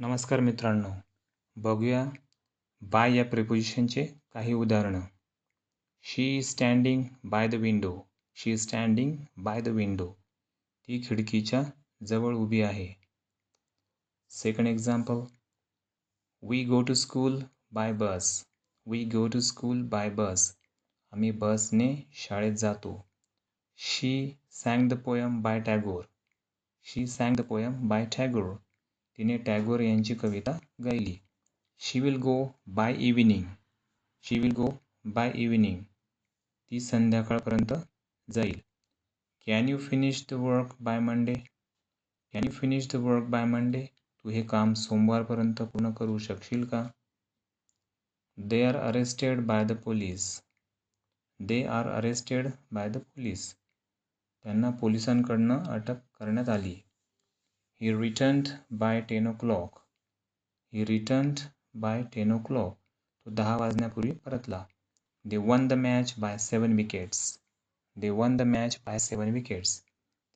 नमस्कार मित्रांनो, बघूया बाय या प्रिपोजिशनचे काही उदाहरणं. She is standing by the window. She is standing by the window. ती खिडकीच्या जवळ उभी आहे. Second example, we go to school by bus. We go to school by bus. आम्ही बसने शाळेत जातो. She sang the poem by Tagore. She sang the poem by Tagore. तिने टॅगोर यांची कविता गायली. She will go by evening. She will go by evening. ती संध्याकाळपर्यंत जाईल. Can you finish the work by Monday. Can you finish the work by Monday. तू हे काम सोमवारपर्यंत पूर्ण करू शकशील का. They are arrested by the police. They are arrested by the police. त्यांना पोलिसांकडनं अटक करण्यात आली. He returned by 10 o'clock. He returned by 10 o'clock. तो 10 वाजण्यापूर्वी परतला. They won the match by 7 wickets. They won the match by 7 wickets.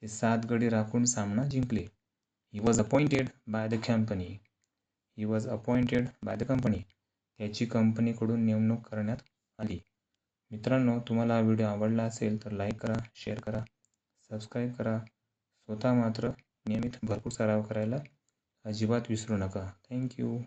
ते 7 गडी राखून सामना जिंकले. He was appointed by the company. He was appointed by the company. त्याची कंपनीकडून नेमणूक करण्यात आली. मित्रांनो, तुम्हाला हा व्हिडिओ आवडला असेल तर लाईक करा, शेअर करा, सबस्क्राईब करा. स्वतः मात्र नियमित भरपूर सराव करायला अजिबात विसरू नका. थँक्यू.